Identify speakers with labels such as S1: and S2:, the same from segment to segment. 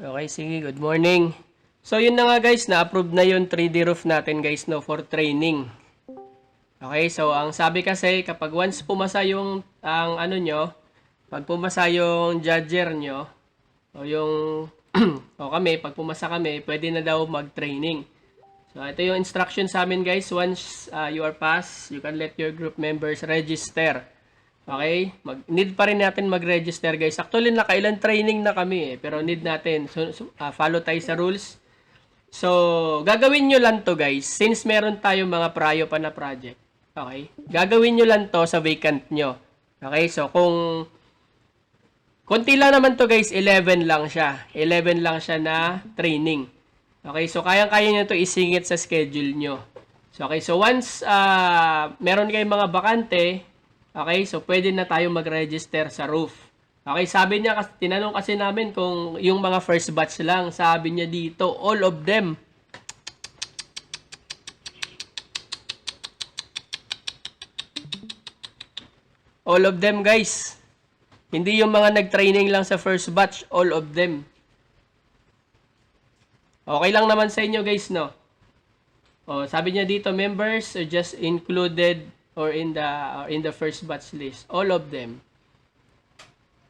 S1: Okay, sige. Good morning. So, yun na nga guys, na-approve na yung 3D roof natin guys, no, for training. Okay, so ang sabi kasi, kapag once pumasa yung, ang ano nyo, pag pumasa yung judger nyo, o yung, o kami, pag pumasa kami, pwede na daw mag-training. So, ito yung instruction sa amin guys. Once you are passed, you can let your group members register. Okay? Need pa rin natin mag-register guys. Actually, nakailan training na kami pero need natin. Follow tayo sa rules. So, gagawin nyo lang to guys. Since meron tayo mga prayo pa na project. Okay? Gagawin nyo lang to sa vacant nyo. Okay? So, kung konti lang naman to guys, 11 lang siya. 11 lang siya na training. Okay? So, kayang-kaya nyo to isingit sa schedule nyo. So, okay. So, once meron kayong mga bakante, okay, so pwede na tayo mag-register sa roof. Okay, sabi niya, tinanong kasi namin kung yung mga first batch lang, sabi niya dito, all of them. All of them guys. Hindi yung mga nag-training lang sa first batch, all of them. Okay lang naman sa inyo guys, no? O, sabi niya dito, members are just included or in the first batch list. All of them.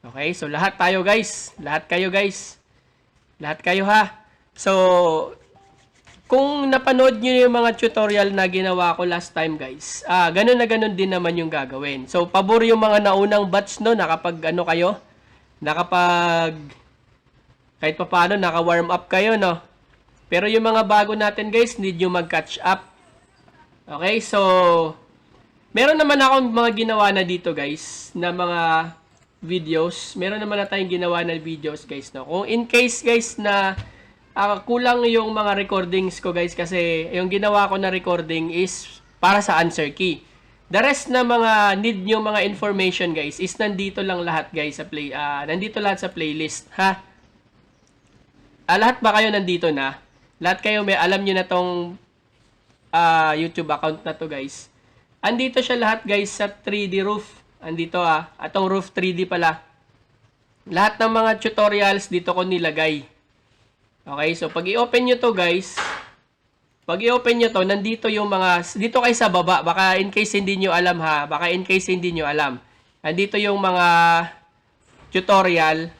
S1: Okay, so lahat tayo guys. Lahat kayo guys. Lahat kayo ha. So, kung napanood nyo yung mga tutorial na ginawa ko last time guys, ganun na ganun din naman yung gagawin. So, pabor yung mga naunang batch no, nakapag ano kayo, nakapag kahit pa paano, naka-warm up kayo no. Pero yung mga bago natin guys, need nyo mag-catch up. Okay, so meron naman akong mga ginawa na dito guys, na mga videos. Meron naman na tayong ginawa na videos guys. No? Kung in case guys na kulang yung mga recordings ko guys, kasi yung ginawa ko na recording is para sa answer key. The rest na mga need nyo mga information guys is nandito lang lahat guys sa nandito lahat sa playlist ha. Lahat ba kayo nandito na? Lahat kayo may alam nyo na tong YouTube account na to guys. Andito siya lahat guys sa 3D roof. Andito atong roof 3D pala. Lahat ng mga tutorials dito ko nilagay. Okay, so pag i-open nyo to guys, pag i-open nyo to, nandito yung mga, dito kayo sa baba, baka in case hindi nyo alam ha, baka in case hindi nyo alam. Andito yung mga tutorial.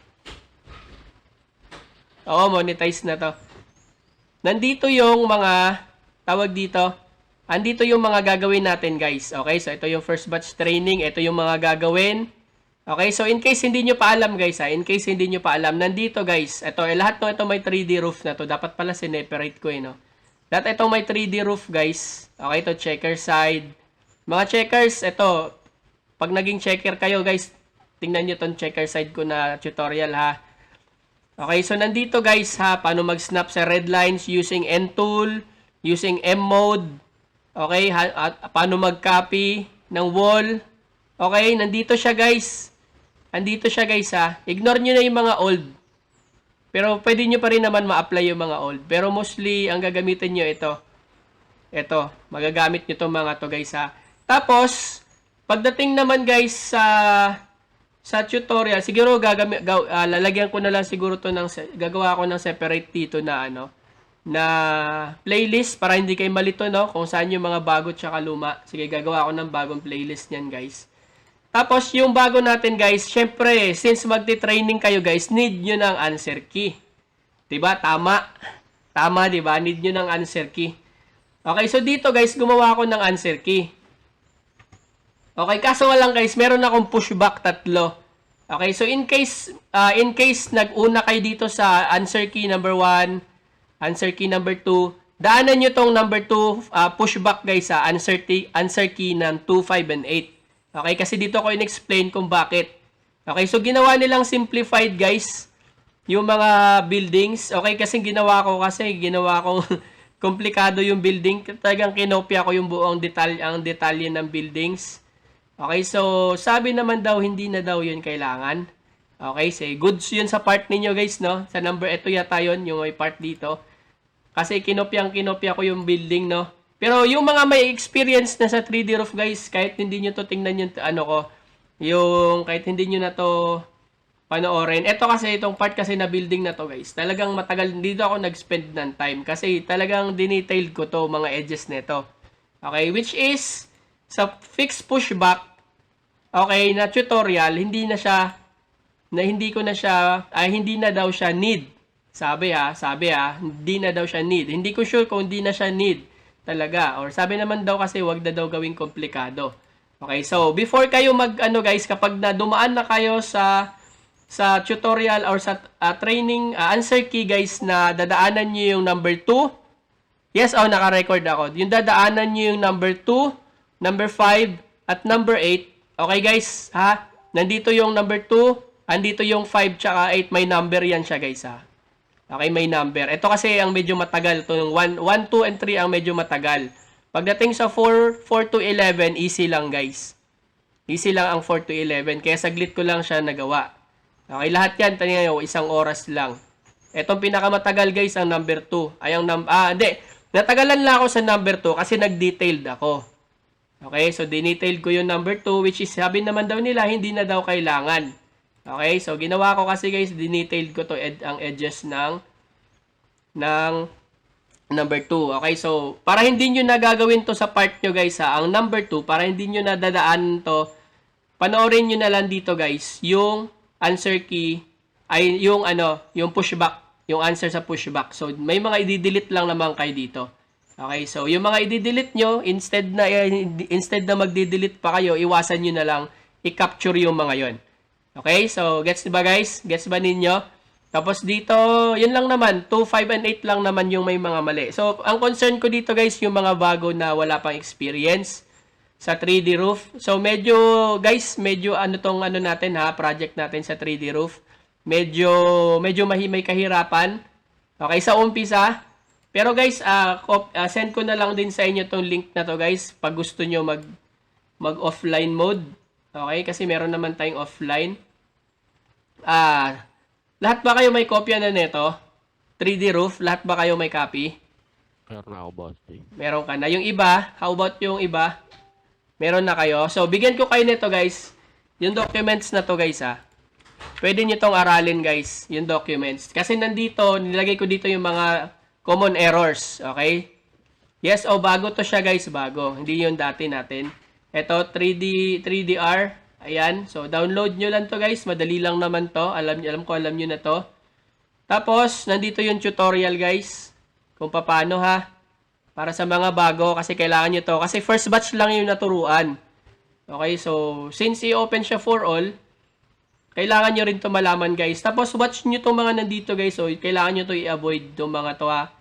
S1: Oo, monetize na to. Nandito yung mga, tawag dito, andito yung mga gagawin natin guys. Okay, so ito yung first batch training. Ito yung mga gagawin. Okay, so in case hindi nyo pa alam guys in case hindi nyo pa alam, nandito guys. Ito, lahat ng ito may 3D roof na to. Dapat pala sineperate ko no. Lahat ito may 3D roof guys. Okay, ito checker side. Mga checkers, ito. Pag naging checker kayo guys, tingnan nyo tong checker side ko na tutorial ha. Okay, so nandito guys ha, paano mag-snap sa red lines using N tool, using M mode. Okay, at paano mag-copy ng wall. Okay, nandito siya guys. Andito siya guys ha. Ignore nyo na yung mga old. Pero pwede nyo pa rin naman ma-apply yung mga old. Pero mostly, ang gagamitin nyo ito. Ito, magagamit nyo itong mga to guys ha. Tapos, pagdating naman guys sa tutorial, siguro lalagyan ko na lang siguro to ng, gagawa ko ng separate dito na na playlist para hindi kayo malito no kung saan yung mga bago tsaka luma. Sige, gagawa ako ng bagong playlist niyan guys. Tapos yung bago natin guys, syempre since magti-training kayo guys, need nyo ng answer key. 'Di ba? Tama. Tama 'di ba? Need nyo ng answer key. Okay, so dito guys, gumawa ako ng answer key. Okay, kaso lang guys, meron akong pushback 3. Okay, so in case nag-una kayo dito sa answer key number 1, answer key number 2. Daanan nyo tong number 2 pushback guys answer key ng 2, 5, and 8. Okay, kasi dito ko in-explain kung bakit. Okay, so ginawa nilang simplified guys yung mga buildings. Okay, kasi ginawa kong komplikado yung building. Talagang kinopya ko yung buong detalye ng buildings. Okay, so sabi naman daw hindi na daw yun kailangan. Okay, say goods yun sa part ninyo guys no. Sa number ito yata yun, yung may part dito. Kasi kinopya ko yung building, no? Pero yung mga may experience na sa 3D roof, guys, kahit hindi nyo to tingnan yung kahit hindi nyo na to panoorin. Ito kasi, itong part kasi na building na to guys, talagang matagal, dito ako nag-spend ng time kasi talagang dinetailed ko to mga edges nito. Okay, which is, sa fixed pushback, okay, na tutorial, hindi na siya, hindi ko na siya, hindi na daw siya need. Sabi hindi na daw siya need. Hindi ko sure kung hindi na siya need talaga. Or sabi naman daw kasi wag na daw gawing komplikado. Okay, so before kayo guys, kapag na dumaan na kayo sa tutorial or sa training answer key guys na dadaanan niyo yung number 2. Yes, naka-record ako. Yung dadaanan niyo yung number 2, number 5 at number 8. Okay guys, ha? Nandito yung number 2, andito yung 5 tsaka 8, may number yan siya guys ha. Okay, may number. Ito kasi ang medyo matagal. Ito yung 1, 2, and 3 ang medyo matagal. Pagdating sa 4 to 11, easy lang guys. Easy lang ang 4 to 11. Kaya saglit ko lang siya nagawa. Okay, lahat yan, tingnan nyo, 1 oras lang. Itong pinakamatagal guys, ang number 2. Ay, hindi. Natagalan lang ako sa number 2 kasi nag-detailed ako. Okay, so dinetailed ko yung number 2, which is sabi naman daw nila, hindi na daw kailangan. Okay, so ginawa ko kasi guys, dinetailed ko to ang edges ng number 2. Okay, so para hindi nyo nagagawin to sa part nyo guys ha, ang number 2, para hindi nyo nadadaan to, panoorin nyo na lang dito guys, yung answer key, ay yung yung pushback, yung answer sa pushback. So may mga i-delete lang naman kayo dito. Okay, so yung mga i-delete nyo, instead na magdi-delete pa kayo, iwasan nyo na lang, i-capture yung mga yon. Okay, so gets ba guys? Gets ba ninyo? Tapos dito, yun lang naman, 2, 5, and 8 lang naman yung may mga mali. So, ang concern ko dito guys, yung mga bago na wala pang experience sa 3D roof. So, medyo natin ha, project natin sa 3D roof. Medyo may kahirapan. Okay, sa umpisa. Pero guys, send ko na lang din sa inyo tong link na to guys, pag gusto nyo mag-offline mode. Okay, kasi meron naman tayong offline. Lahat ba kayo may kopya na nito? 3D roof, lahat ba kayo may copy?
S2: Meron ako, boss.
S1: Meron ka na. Yung iba, how about yung iba? Meron na kayo. So, bigyan ko kayo nito guys. Yung documents na to guys ha. Pwede nyo tong aralin guys, yung documents. Kasi nandito, nilagay ko dito yung mga common errors. Okay? Yes, bago to siya guys, bago. Hindi yung dati natin. Ito, 3DR. Ayan. So, download nyo lang to guys. Madali lang naman to. Alam nyo na to. Tapos, nandito yung tutorial guys. Kung paano ha. Para sa mga bago. Kasi kailangan nyo to. Kasi first batch lang yung naturuan. Okay. So, since i-open siya for all, kailangan nyo rin to malaman guys. Tapos, watch nyo tong mga nandito guys. So, kailangan nyo to i-avoid tong mga to ha.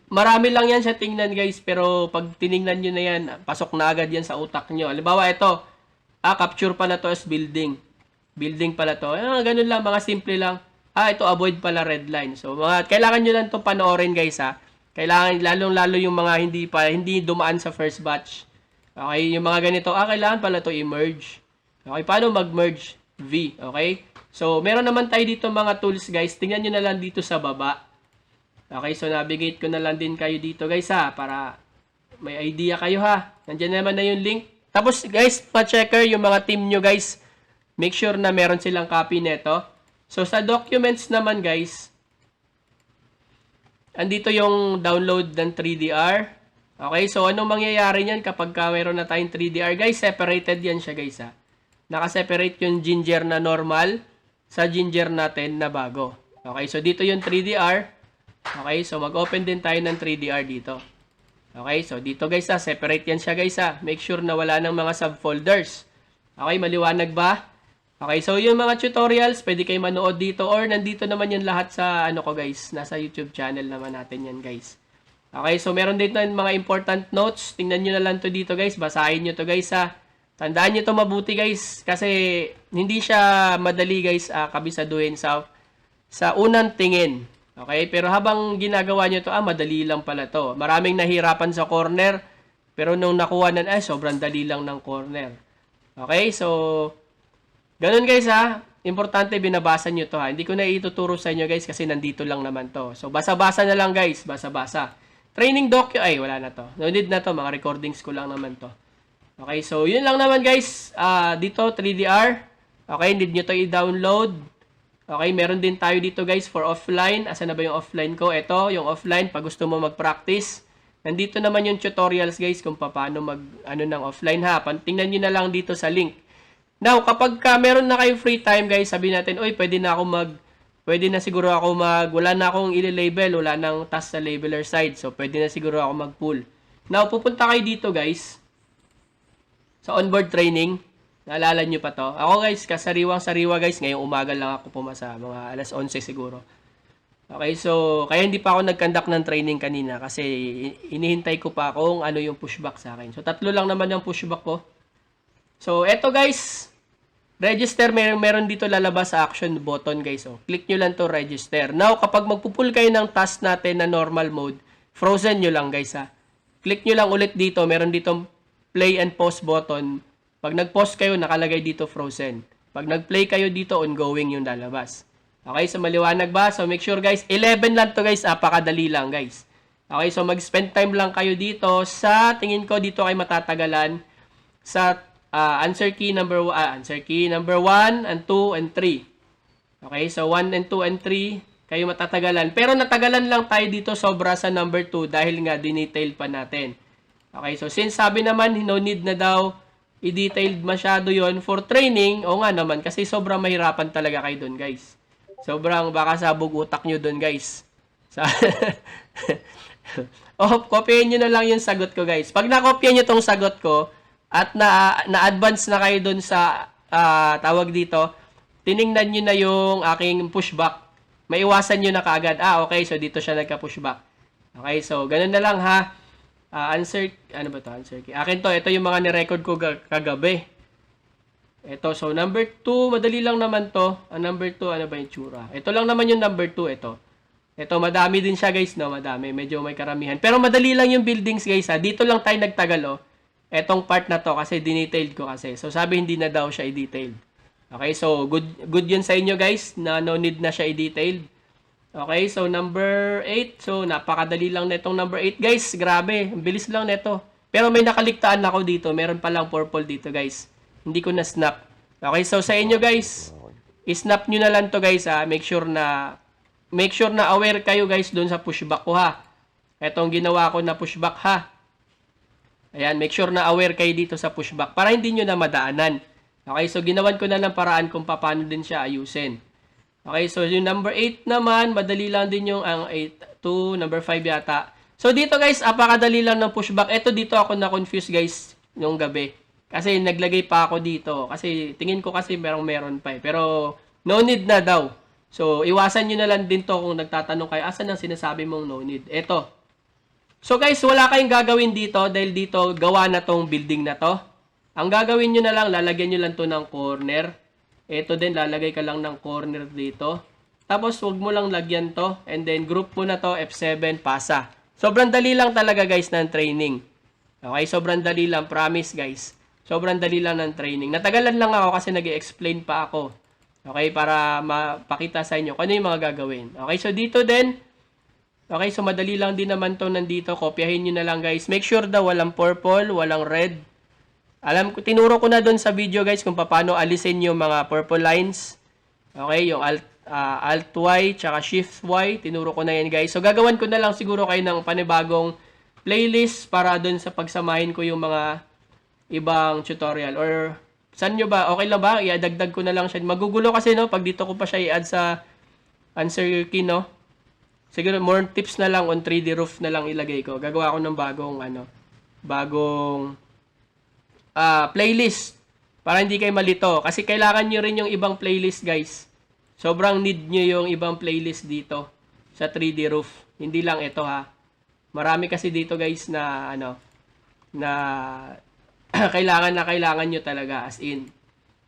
S1: Marami lang yan sa tingnan guys, pero pag tiningnan nyo na yan, pasok na agad yan sa utak nyo. Halimbawa ito, capture pala to as building. Building pala to. Ganun lang, mga simple lang. Ito avoid pala red line. So, kailangan nyo lang to panoorin guys ha. Kailangan, lalong-lalo yung mga hindi dumaan sa first batch. Okay, yung mga ganito, kailangan pala to i-merge. Okay, paano mag-merge? V, okay? So, meron naman tayo dito mga tools guys. Tingnan nyo na lang dito sa baba. Okay, so navigate ko na lang din kayo dito guys ha, para may idea kayo ha. Nandiyan naman na yung link. Tapos guys, pa-checker yung mga team nyo guys. Make sure na meron silang copy nito. So sa documents naman guys, andito yung download ng 3DR. Okay, so anong mangyayari niyan kapag mayroon na tayong 3DR guys? Separated yan siya guys ha. Naka-separate yung Ginger na normal sa Ginger natin na bago. Okay, so dito yung 3DR. Okay, so mag-open din tayo ng 3DR dito. Okay, so dito guys separate yan siya guys Make sure na wala ng mga subfolders. Okay, maliwanag ba? Okay, so yung mga tutorials, pwede kayo manood dito or nandito naman yan lahat sa ko guys. Nasa YouTube channel naman natin yan guys. Okay, so meron dito mga important notes. Tingnan nyo na lang to dito guys. Basahin nyo to guys Tandaan nyo to mabuti guys. Kasi hindi siya madali guys kabisaduhin sa unang tingin. Okay, pero habang ginagawa nyo to, madali lang pala to. Maraming nahirapan sa corner, pero nung nakuha na, sobrang dali lang ng corner. Okay, so, ganun guys importante binabasa nyo to Hindi ko na ituturo sa inyo guys kasi nandito lang naman to. So, basa-basa na lang guys, basa-basa. Training docu, wala na to. No need na to, mga recordings ko lang naman to. Okay, so, yun lang naman guys. Dito, 3DR. Okay, need nyo to i-download. Okay, meron din tayo dito guys for offline. Asa na ba yung offline ko? Ito, yung offline pag gusto mo mag-practice. Nandito naman yung tutorials guys kung paano mag ano ng offline ha. Tingnan niyo na lang dito sa link. Now, kapag meron na kayong free time guys, sabi natin, "Oy, pwede na siguro ako wala na akong i-label, wala nang task sa labeler side. So, pwede na siguro ako mag-pull." Now, pupunta kayo dito guys sa onboard training. Naalala nyo pa to? Ako guys, kasariwang-sariwa guys. Ngayong umaga lang ako pumasa. Mga alas 11 siguro. Okay, so, kaya hindi pa ako nag-conduct ng training kanina kasi inihintay ko pa kung ano yung pushback sa akin. So, 3 lang naman yung pushback ko. So, eto guys. Register, meron dito lalabas sa action button guys. So, click nyo lang to register. Now, kapag magpupull kayo ng task natin na normal mode, frozen nyo lang guys ha. Click nyo lang ulit dito. Meron dito play and pause button. Pag nag-pause kayo, nakalagay dito frozen. Pag nag-play kayo dito, ongoing yung lalabas. Okay, so maliwanag ba? So make sure guys, 11 lang to guys, apakadali lang guys. Okay, so mag-spend time lang kayo dito sa, tingin ko dito kayo matatagalan sa answer key number 1 and 2 and 3. Okay, so 1 and 2 and 3, kayo matatagalan. Pero natagalan lang tayo dito sobra sa number 2 dahil nga dinetail pa natin. Okay, so since sabi naman, no need na daw i-detailed masyado yon for training, o nga naman, kasi sobrang mahirapan talaga kayo doon, guys. Sobrang baka sabog utak nyo doon, guys. Kopyahin nyo na lang yung sagot ko, guys. Pag nakopya nyo tong sagot ko, at na-advance na kayo doon sa tawag dito, tiningnan nyo na yung aking pushback. Maiwasan nyo na kaagad. Okay, so dito siya nagka-pushback. Okay, so ganun na lang ha. Answer, ano ba to? Answer key. Akin to, ito yung mga ni-record ko kagabi. Ito, so number 2, madali lang naman to. Ang number 2, ano ba yung tsura? Ito lang naman yung number 2, ito. Ito, madami din siya guys, no? Madami, medyo may karamihan. Pero madali lang yung buildings guys, ha? Dito lang tayo nagtagal, oh. Etong part na to, kasi dinetailed ko kasi. So, sabi hindi na daw siya i-detailed. Okay, so good yun sa inyo guys, na no need na siya i-detailed. Okay, so number 8. So, napakadali lang netong number 8. Guys, grabe. Ang bilis lang neto. Pero may nakaligtaan ako dito. Meron palang purple dito, guys. Hindi ko na-snap. Okay, so sa inyo, guys, i-snap nyo na lang to, guys, ha. Make sure na aware kayo, guys, doon sa pushback ko, ha. Etong ginawa ko na pushback, ha. Ayan, make sure na aware kayo dito sa pushback para hindi nyo na madaanan. Okay, so ginawan ko na ng paraan kung paano din siya ayusin. Okay, so yung number 8 naman, madali lang din yung ang 8 to number 5 yata. So dito guys, apakadali lang ng pushback. Ito dito ako na-confuse guys nung gabi. Kasi naglagay pa ako dito. Kasi tingin ko kasi meron pa eh. Pero no need na daw. So iwasan nyo na lang din to kung nagtatanong kayo, asan ang sinasabi mong no need? Ito. So guys, wala kayong gagawin dito dahil dito gawa na tong building na to. Ang gagawin nyo na lang, lalagyan nyo lang to ng corner. Ito din, lalagay ka lang ng corner dito. Tapos, huwag mo lang lagyan to. And then, group mo na to, F7, pasa. Sobrang dali lang talaga, guys, ng training. Okay, sobrang dali lang. Promise, guys. Sobrang dali lang ng training. Natagalan lang ako kasi nag-explain pa ako. Okay, para mapakita sa inyo kung ano yung mga gagawin. Okay, so dito din. Okay, so madali lang din naman to nandito. Kopyahin nyo na lang, guys. Make sure daw walang purple, walang red. Alam ko, tinuro ko na doon sa video guys kung paano alisin yung mga purple lines. Okay, yung Alt Y tsaka Shift Y. Tinuro ko na yan guys. So gagawan ko na lang siguro kayo ng panibagong playlist para doon sa pagsamahin ko yung mga ibang tutorial. Or saan nyo ba? Okay lang ba? Iadagdag ko na lang siya. Magugulo kasi no, pag dito ko pa siya i-add sa answer key no. Siguro more tips na lang on 3D roof na lang ilagay ko. Gagawa ko ng bagong playlist para hindi kayo malito. Kasi kailangan nyo rin yung ibang playlist, guys. Sobrang need nyo yung ibang playlist dito sa 3D roof. Hindi lang ito, ha. Marami kasi dito, guys, na kailangan nyo talaga, as in.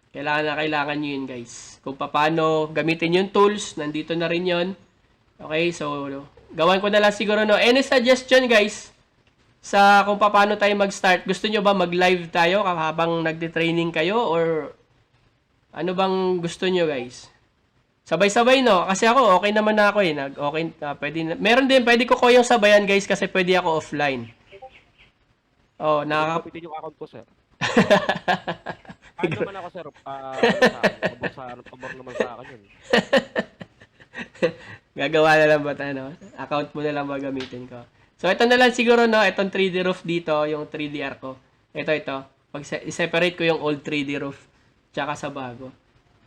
S1: Kailangan nyo yun, guys. Kung paano gamitin yung tools, nandito na rin yun. Okay, so, gawan ko na lang siguro, no. Any suggestion, guys? Sa kung paano tayo mag-start. Gusto nyo ba mag-live tayo habang nagte-training kayo? Or ano bang gusto nyo guys? Sabay-sabay no? Kasi ako okay naman na ako eh. Pwede na. Meron din, pwede ko yung sabayan guys kasi pwede ako offline. Oh,
S2: Kapitin yung account ko, sir. Ano naman ako, sir, ano sa akin, pabor naman sa akin yun.
S1: Gagawa na lang ba ano? Account mo na lang ba gamitin ko? So, ito na lang siguro, no? Itong 3D roof dito, yung 3DR ko. Ito. Pag i-separate ko yung old 3D roof tsaka sa bago.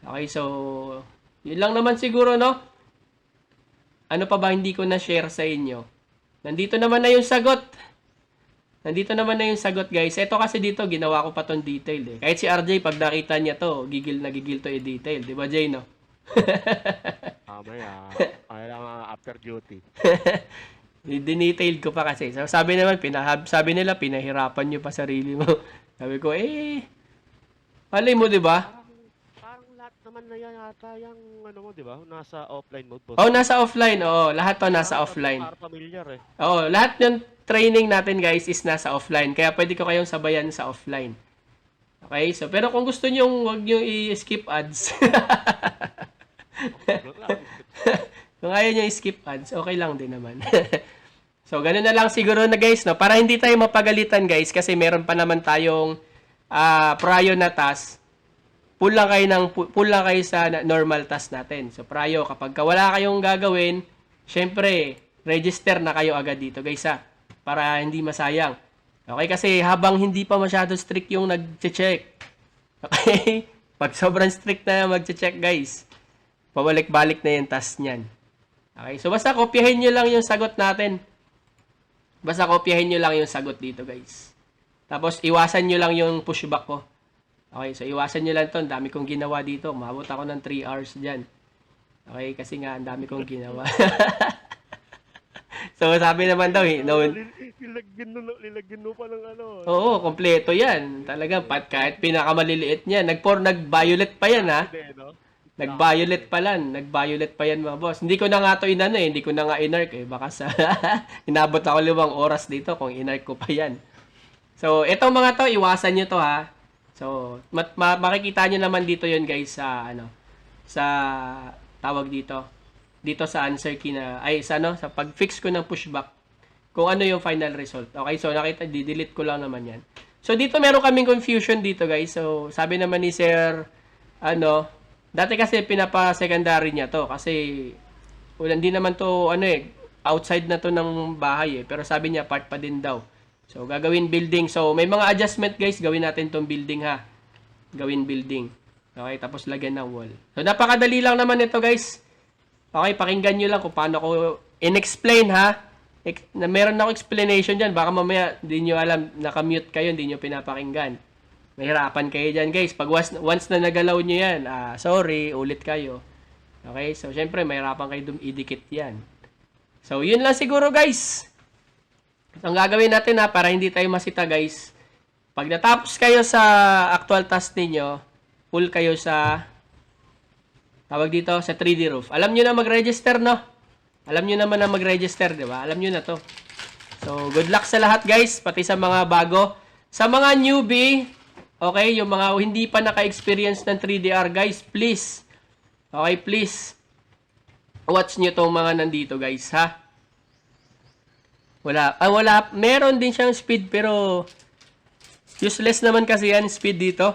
S1: Okay, so, yun lang naman siguro, no? Ano pa ba hindi ko na-share sa inyo? Nandito naman na yung sagot. Nandito naman na yung sagot, guys. Ito kasi dito, ginawa ko pa tong detail, eh. Kahit si RJ, pag nakita niya to, gigil na gigil to i-detail. Di ba, Jay, no?
S2: Mamaya, kailangan after duty.
S1: Dinetailed ko pa kasi. So, sabi nila, pinahirapan nyo pa sarili mo. Sabi ko, malay mo, di ba?
S2: Parang lahat naman na yan yata yung ano mo, di ba? Nasa offline mode, boss.
S1: Oh, nasa offline. Oo, lahat to nasa offline.
S2: Parang familiar eh.
S1: Oo, lahat ng training natin, guys, is nasa offline. Kaya pwede ko kayong sabayan sa offline. Okay? So, pero kung gusto nyo, huwag nyo i-skip ads. Kung ayaw nyo i-skip ads, okay lang din naman. So, ganun na lang siguro na, guys, no? Para hindi tayo mapagalitan, guys, kasi meron pa naman tayong prior na task. Pull lang kayo sa normal task natin. So, prior, kapag wala kayong gagawin, syempre, register na kayo agad dito, guys, para hindi masayang. Okay, kasi habang hindi pa masyado strict yung nag-check. Okay? Pag sobrang strict na mag-check, guys, pabalik-balik na yung task niyan. Okay, so basta kopyahin nyo lang yung sagot natin. Basta kopyahin nyo lang yung sagot dito, guys. Tapos, iwasan nyo lang yung pushback ko. Okay, so iwasan nyo lang to. Ang dami kong ginawa dito. Umabot ako ng 3 hours dyan. Okay, kasi nga, ang dami kong ginawa. So, sabi naman daw,
S2: Lilagyan mo pa ng ano.
S1: oo, kompleto yan. Talaga, kahit pinakamaliliit niya. Nag-violet pa yan, ha? Nag-violet pa yan, mga boss. Hindi ko na nga to inano eh. Hindi ko na nga inarc eh. Baka sa inabot ako 5 oras dito kung inarc ko pa yan. So, itong mga to, iwasan nyo to, ha. So, makikita nyo naman dito yun, guys, sa tawag dito. Dito sa answer key sa pag-fix ko ng pushback. Kung ano yung final result. Okay, so delete ko lang naman yan. So, dito meron kaming confusion dito, guys. So, sabi naman ni Sir, dati kasi pinapa-secondary niya to kasi hindi naman to outside na to ng bahay eh. Pero sabi niya part pa din daw. So gagawin building. So may mga adjustment, guys, gawin natin tong building, ha. Gawin building. Okay, tapos lagyan ng wall. So napakadali lang naman ito, guys. Okay, pakinggan niyo lang kung paano ko in-explain, ha. Meron ako explanation diyan. Baka mamaya hindi niyo alam, naka-mute kayo, hindi niyo pinapakinggan. Mahirapan kayo dyan, guys. Pag once na nagalaw nyo yan, sorry, ulit kayo. Okay? So, syempre, mahirapan kayo idikit yan. So, yun lang siguro, guys. So, ang gagawin natin, para hindi tayo masita, guys. Pag natapos kayo sa actual task ninyo, pull kayo sa tawag dito, sa 3D roof. Alam nyo na mag-register, no? Alam nyo naman na mag-register, di ba? Alam nyo na to. So, good luck sa lahat, guys. Pati sa mga bago. Sa mga newbie, okay, yung mga hindi pa naka-experience ng 3DR, guys, please. Okay, please. Watch nyo tong mga nandito, guys, ha? Wala. Meron din siyang speed, pero useless naman kasi yan, speed dito.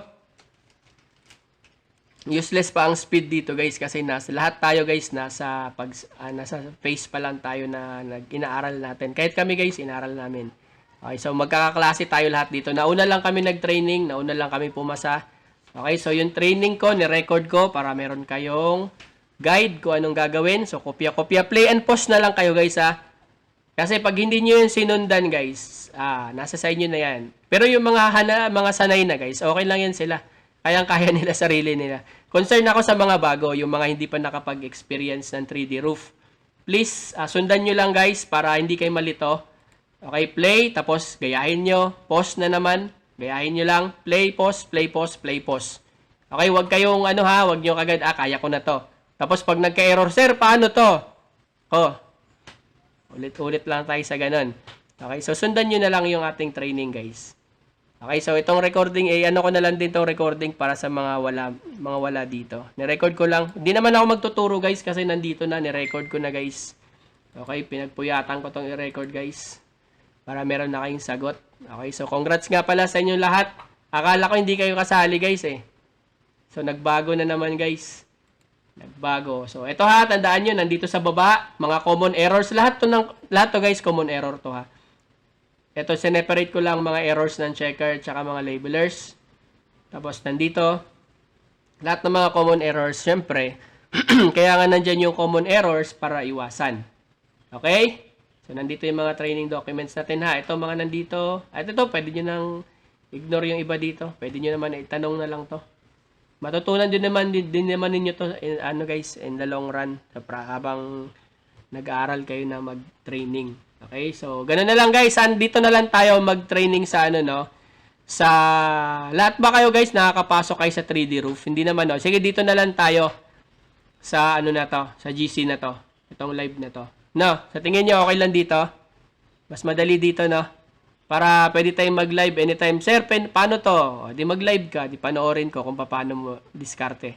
S1: Useless pa ang speed dito, guys, kasi lahat tayo, guys, nasa phase pa lang tayo na inaaral natin. Kahit kami, guys, inaaral namin. Okay, so magkakaklase tayo lahat dito. Nauna lang kami nag-training, nauna lang kami pumasa. Okay, so yung training ko, ni-record ko para meron kayong guide kung anong gagawin. So, kopya-kopya, play and pause na lang kayo, guys, ha. Kasi pag hindi nyo yung sinundan, guys, nasa sa inyo na yan. Pero yung mga sanay na, guys, okay lang yan sila. Kayang-kaya nila sarili nila. Concern ako sa mga bago, yung mga hindi pa nakapag-experience ng 3D roof. Please, sundan nyo lang, guys, para hindi kayo malito. Okay, play, tapos gayahin nyo, pause na naman, gayahin nyo lang, play, pause, play, pause, play, pause. Okay, wag kayong wag nyo kagad, kaya ko na to. Tapos pag nagka-error, sir, paano to? Ulit-ulit lang tayo sa ganun. Okay, so sundan nyo na lang yung ating training, guys. Okay, so itong recording, ko na lang din itong recording para sa mga wala dito. Nirecord ko lang. Hindi naman ako magtuturo, guys, kasi nandito na, nirecord ko na, guys. Okay, pinagpuyatan ko itong i-record, guys. Para meron na kayong sagot. Okay, so congrats nga pala sa inyong lahat. Akala ko hindi kayo kasali guys eh. So nagbago na naman guys. Nagbago. So ito ha, tandaan nyo, nandito sa baba, mga common errors. Lahat to guys, common error to ha. Ito, sineparate ko lang mga errors ng checker tsaka mga labelers. Tapos nandito, lahat ng mga common errors, syempre, kaya nga nandyan yung common errors para iwasan. Okay? So nandito yung mga training documents natin ha. Ito mga nandito. At ito, pwede nyo nang ignore yung iba dito. Pwede nyo naman itanong na lang to. Matutunan din naman ninyo to guys in the long run habang nag-aaral kayo na mag-training. Okay? So ganoon na lang guys, dito na lang tayo mag-training sa sa lahat ba kayo guys nakakapasok kayo sa 3D roof? Hindi naman no. Sige, dito na lang tayo sa na to, sa GC na to. Itong live na to. No, sa tingin niyo okay lang dito? Mas madali dito no. Para pwede tayong mag-live anytime. Sir, paano to? Di mag-live ka. Di panoorin ko kung paano mo diskarte.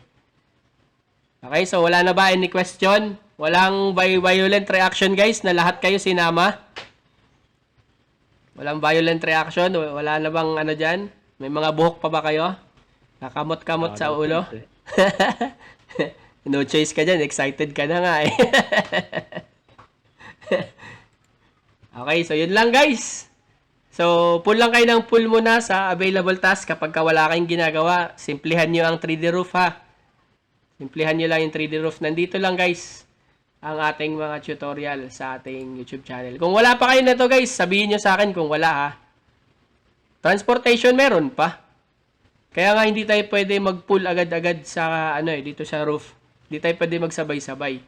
S1: Okay, so wala na ba any question? Walang violent reaction guys na lahat kayo sinama? Walang violent reaction? Wala na bang dyan? May mga buhok pa ba kayo? Nakamot-kamot sa ulo? No choice ka dyan. Excited ka na nga eh. Okay, so yun lang guys. So, pull lang kayo ng pull muna sa available task kapag wala kayong ginagawa. Simplihan nyo ang 3D roof ha. Simplihan nyo lang yung 3D roof. Nandito lang guys ang ating mga tutorial sa ating YouTube channel. Kung wala pa kayo na to guys, sabihin nyo sa akin kung wala ha. Transportation meron pa. Kaya nga hindi tayo pwede mag-pull agad-agad sa dito sa roof. Hindi tayo pwede magsabay-sabay.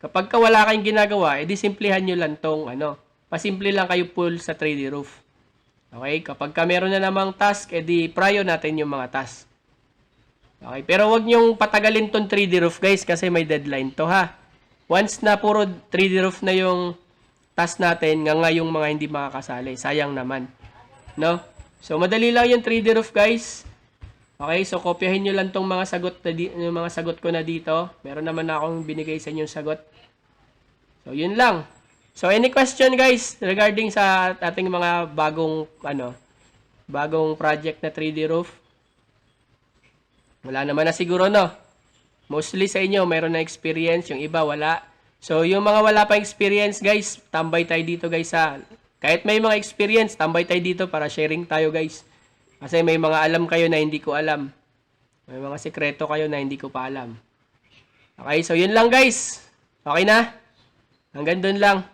S1: Kapag wala kayong ginagawa, edi simplihan nyo lang tong pasimple lang kayo pull sa 3D roof. Okay, kapag meron na namang task, edi prior natin yung mga task. Okay, pero wag nyong patagalin tong 3D roof guys kasi may deadline to ha. Once na puro 3D roof na yung task natin, nga yung mga hindi makakasali, sayang naman. No? So madali lang yung 3D roof guys. Okay, so kopyahin nyo lang tong mga sagot yung mga sagot ko na dito. Meron naman akong binigay sa inyong sagot. So yun lang. So, any question guys regarding sa ating mga bagong project na 3D roof? Wala naman na siguro no. Mostly sa inyo mayroon na experience, yung iba wala. So, yung mga wala pa experience guys, tambay tayo dito guys ha. Kahit may mga experience, tambay tayo dito para sharing tayo guys. Kasi may mga alam kayo na hindi ko alam. May mga sekreto kayo na hindi ko pa alam. Okay, so yun lang guys. Okay na? Hanggang dun lang.